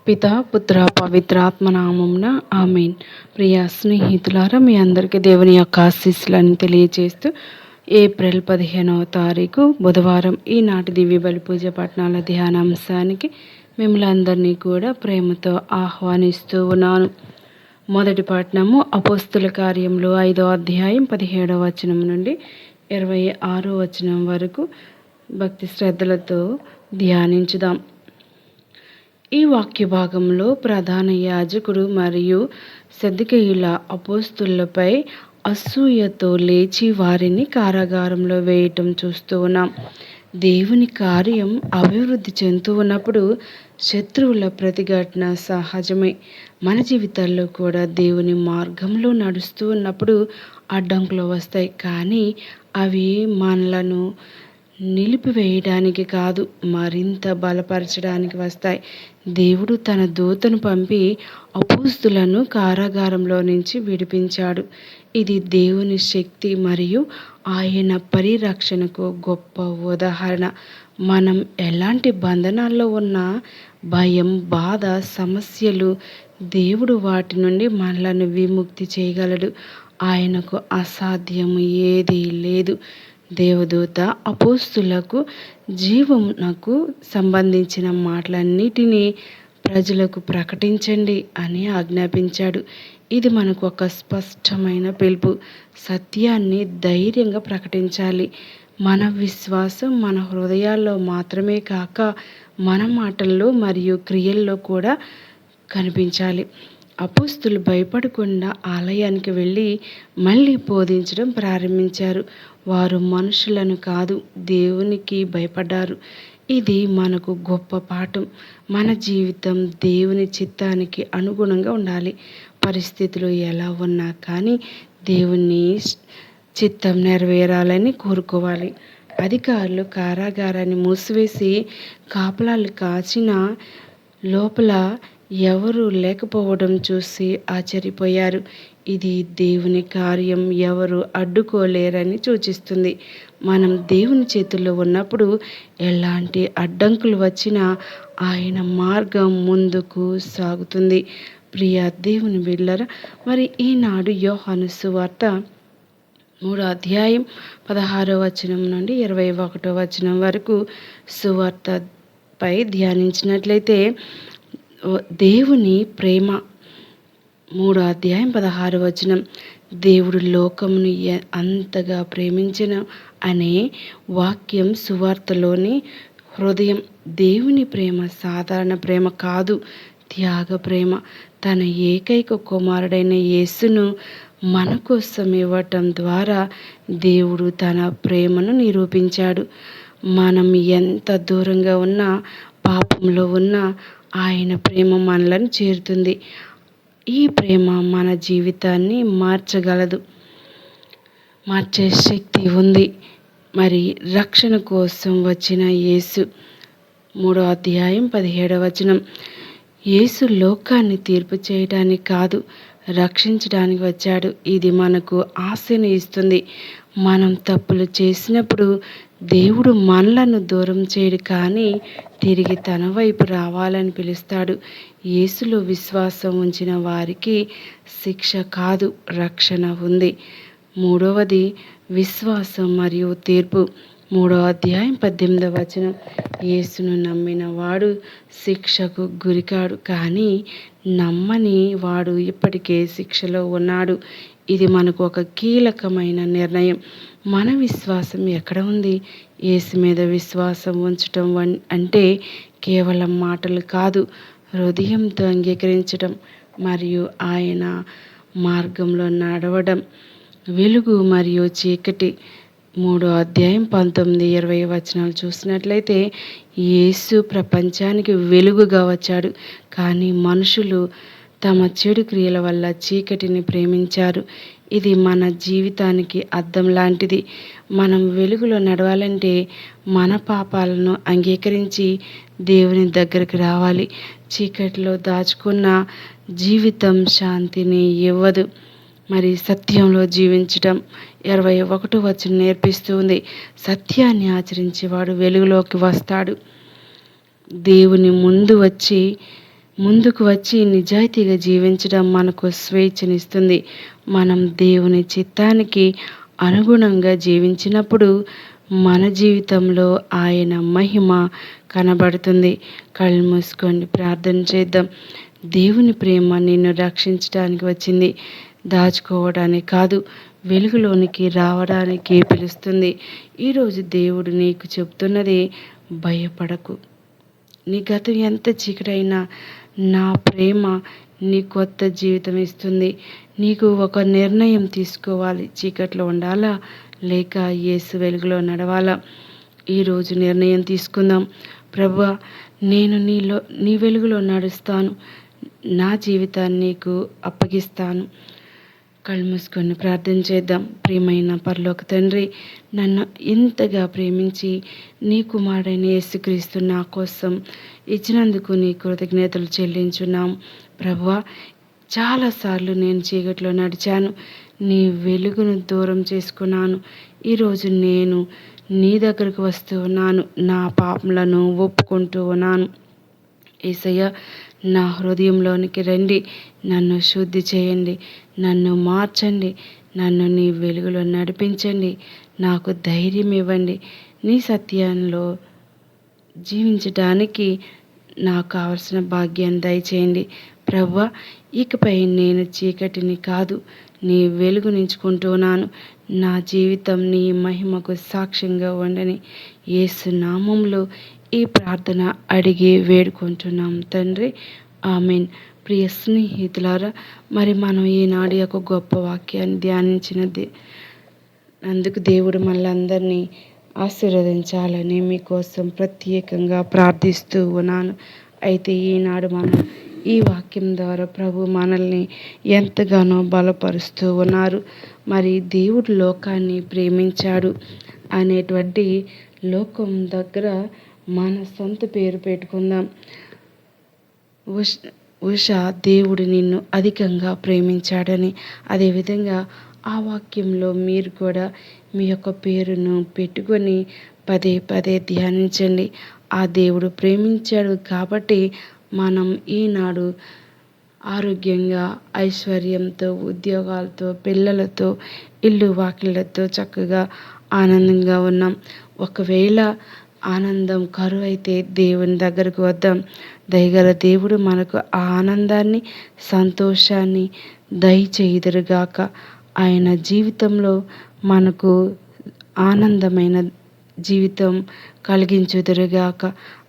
పితా పుత్ర పవిత్రాత్మ నామమున ఆమేన్. ప్రియ స్నేహితులారా, మీ అందరికీ దేవుని యొక్క ఆశీస్సులను తెలియజేస్తూ ఏప్రిల్ 15వ తారీఖు బుధవారం ఈనాటి దివ్య బలి పూజ పట్టణాల ధ్యానాంశానికి మిమ్మల్ని అందరినీ కూడా ప్రేమతో ఆహ్వానిస్తూ ఉన్నాను. మొదటి పట్టణము అపోస్తుల కార్యములు 5వ అధ్యాయం 17వ వచనం నుండి 26వ వచనం వరకు భక్తి శ్రద్ధలతో ధ్యానించుదాం. ఈ వాక్య భాగంలో ప్రధాన యాజకుడు మరియు సెదెకియా అపోస్తులపై అసూయతో లేచి వారిని కారాగారంలో వేయటం చూస్తూ ఉన్నాం. దేవుని కార్యం అభివృద్ధి చెందుతూ ఉన్నప్పుడు శత్రువుల ప్రతిఘటన సహజమే. మన జీవితాల్లో కూడా దేవుని మార్గంలో నడుస్తూ ఉన్నప్పుడు అడ్డంకులు వస్తాయి, కానీ అవి మనలను నిలిపివేయడానికి కాదు, మరింత బలపరచడానికి వస్తాయి. దేవుడు తన దూతను పంపి అపోస్తులను కారాగారంలో నుంచి విడిపించాడు. ఇది దేవుని శక్తి మరియు ఆయన పరిరక్షణకు గొప్ప ఉదాహరణ. మనం ఎలాంటి బంధనాల్లో ఉన్నా, భయం, బాధ, సమస్యలు, దేవుడు వాటి నుండి మనలను విముక్తి చేయగలడు. ఆయనకు అసాధ్యం ఏదీ లేదు. దేవదూత అపోస్తులకు జీవమునకు సంబంధించిన మాటలన్నిటినీ ప్రజలకు ప్రకటించండి అని ఆజ్ఞాపించాడు. ఇది మనకు ఒక స్పష్టమైన పిలుపు. సత్యాన్ని ధైర్యంగా ప్రకటించాలి. మన విశ్వాసం మన హృదయాల్లో మాత్రమే కాక మన మాటల్లో మరియు క్రియల్లో కూడా కనిపించాలి. అపోస్తులు భయపడకుండా ఆలయానికి వెళ్ళి మళ్ళీ బోధించడం ప్రారంభించారు. వారు మనుషులను కాదు, దేవునికి భయపడ్డారు. ఇది మనకు గొప్ప పాఠం. మన జీవితం దేవుని చిత్తానికి అనుగుణంగా ఉండాలి. పరిస్థితులు ఎలా ఉన్నా కానీ దేవుని చిత్తం నెరవేరాలని కోరుకోవాలి. అధికారులు కారాగారాన్ని మూసివేసి కాపలాలు కాచిన లోపల ఎవరు లేకపోవడం చూసి ఆశ్చర్యపోయారు. ఇది దేవుని కార్యం ఎవరు అడ్డుకోలేరని సూచిస్తుంది. మనం దేవుని చేతుల్లో ఉన్నప్పుడు ఎలాంటి అడ్డంకులు వచ్చినా ఆయన మార్గం ముందుకు సాగుతుంది. ప్రియ దేవుని బిడ్డలారా, మరి ఈనాడు యోహాను సువార్త 3వ అధ్యాయం 16వ వచనం నుండి 21వ వచనం వరకు సువార్తపై ధ్యానించినట్లయితే, దేవుని ప్రేమ 3వ అధ్యాయం 16వ వచనం, దేవుడు లోకమును అంతగా ప్రేమించిన అనే వాక్యం సువార్తలోని హృదయం. దేవుని ప్రేమ సాధారణ ప్రేమ కాదు, త్యాగ ప్రేమ. తన ఏకైక కుమారుడైన యేసును మన కోసం ఇవ్వటం ద్వారా దేవుడు తన ప్రేమను నిరూపించాడు. మనం ఎంత దూరంగా ఉన్నా, పాపంలో ఉన్నా ఆయన ప్రేమ మనలను చేరుతుంది. ఈ ప్రేమ మన జీవితాన్ని మార్చగలదు, మార్చే శక్తి ఉంది. మరి రక్షణ కోసం వచ్చిన యేసు 3వ అధ్యాయం 17వ వచనం, యేసు లోకాన్ని తీర్పు చేయడానికి కాదు, రక్షించడానికి వచ్చాడు. ఇది మనకు ఆశను ఇస్తుంది. మనం తప్పులు చేసినప్పుడు దేవుడు మనలను దూరం చేయడు, కానీ తిరిగి తన వైపు రావాలని పిలుస్తాడు. యేసులో విశ్వాసం ఉంచిన వారికి శిక్ష కాదు, రక్షణ ఉంది. మూడవది విశ్వాసం మరియు తీర్పు. 3వ అధ్యాయం 18వ వచనం, యేసును నమ్మిన వాడు శిక్షకు గురికాడు, కానీ నమ్మని వాడు ఇప్పటికే శిక్షలో ఉన్నాడు. ఇది మనకు ఒక కీలకమైన నిర్ణయం. మన విశ్వాసం ఎక్కడ ఉంది? యేసు మీద విశ్వాసం ఉంచటం అంటే కేవలం మాటలు కాదు, హృదయంతో అంగీకరించడం మరియు ఆయన మార్గంలో నడవడం. వెలుగు మరియు చీకటి 3వ అధ్యాయం 19-20 వచనాలు చూసినట్లయితే, యేసు ప్రపంచానికి వెలుగుగా వచ్చాడు, కానీ మనుషులు తమ చెడు క్రియల వల్ల చీకటిని ప్రేమించారు. ఇది మన జీవితానికి అద్దం లాంటిది. మనం వెలుగులో నడవాలంటే మన పాపాలను అంగీకరించి దేవుని దగ్గరికి రావాలి. చీకటిలో దాచుకున్న జీవితం శాంతిని ఇవ్వదు. మరి సత్యంలో జీవించటం 21వ వచనం నేర్పిస్తుంది. సత్యాన్ని ఆచరించేవాడు వెలుగులోకి వస్తాడు. దేవుని ముందు వచ్చి ముందుకు వచ్చి నిజాయితీగా జీవించడం మనకు స్వేచ్ఛనిస్తుంది. మనం దేవుని చిత్తానికి అనుగుణంగా జీవించినప్పుడు మన జీవితంలో ఆయన మహిమ కనబడుతుంది. కళ్ళు మూసుకొని ప్రార్థన చేద్దాం. దేవుని ప్రేమ నిన్ను రక్షించడానికి వచ్చింది, దాచుకోవడానికి కాదు, వెలుగులోనికి రావడానికి పిలుస్తుంది. ఈరోజు దేవుడు నీకు చెప్తున్నది, భయపడకు. నీ గతం ఎంత చీకటైనా నా ప్రేమ నీ కొత్త జీవితం ఇస్తుంది. నీకు ఒక నిర్ణయం తీసుకోవాలి. చీకట్లో ఉండాలా లేక యేసు వెలుగులో నడవాలా? ఈరోజు నిర్ణయం తీసుకుందాం. ప్రభువా, నేను నీ వెలుగులో నడుస్తాను. నా జీవితాన్ని నీకు అప్పగిస్తాను. కళ్ళు మూసుకొని ప్రార్థన చేద్దాం. ప్రియమైన పరలోక తండ్రి, నన్ను ఇంతగా ప్రేమించి నీ కుమారుడైన యేసుక్రీస్తు నా కోసం ఇచ్చినందుకు నీ కృతజ్ఞతలు చెల్లించున్నాం. ప్రభువా, చాలాసార్లు నేను చీకట్లో నడిచాను, నీ వెలుగును దూరం చేసుకున్నాను. ఈరోజు నేను నీ దగ్గరకు వస్తూ ఉన్నాను. నా పాపములను ఒప్పుకుంటూ ఉన్నాను. యేసయ్య, నా హృదయంలోనికి రండి, నన్ను శుద్ధి చేయండి, నన్ను మార్చండి, నన్ను నీ వెలుగులో నడిపించండి, నాకు ధైర్యం ఇవ్వండి. నీ సత్యంలో జీవించడానికి నాకు కావలసిన భాగ్యాన్ని దయచేయండి. ప్రభువా, ఇకపై నేను చీకటిని కాదు, నీ వెలుగునించుకుంటున్నాను. నా జీవితం నీ మహిమకు సాక్ష్యంగా ఉండని యేసు నామంలో ఈ ప్రార్థన అడిగి వేడుకుంటున్నాం తండ్రి. ఆమేన్. ప్రియ స్నేహితులారా, మరి మనం ఈనాడు యొక్క గొప్ప వాక్యాన్ని ధ్యానించినది అందుకు దేవుడు మళ్ళందరినీ ఆశీర్వదించాలని మీకోసం ప్రత్యేకంగా ప్రార్థిస్తూ ఉన్నాను. అయితే ఈనాడు మనం ఈ వాక్యం ద్వారా ప్రభు మనల్ని ఎంతగానో బలపరుస్తూ ఉన్నారు. మరి దేవుడు లోకాన్ని ప్రేమించాడు అనేటువంటి లోకం దగ్గర మన సొంత పేరు పెట్టుకుందాం. ఉషా, దేవుడు నిన్ను అధికంగా ప్రేమించాడని. అదేవిధంగా ఆ వాక్యంలో మీరు కూడా మీ యొక్క పేరును పెట్టుకొని పదే పదే ధ్యానించండి. ఆ దేవుడు ప్రేమించాడు కాబట్టి మనం ఈనాడు ఆరోగ్యంగా, ఐశ్వర్యంతో, ఉద్యోగాలతో, పిల్లలతో, ఇల్లు వాకిళ్ళతో చక్కగా ఆనందంగా ఉన్నాం. ఒకవేళ ఆనందం కరువైతే దేవుని దగ్గరకు వద్దాం. దయగల దేవుడు మనకు ఆ ఆనందాన్ని, సంతోషాన్ని దయచేయుదురుగాక. ఆయన జీవితంలో మనకు ఆనందమైన జీవితం కలిగించుదురుగాక.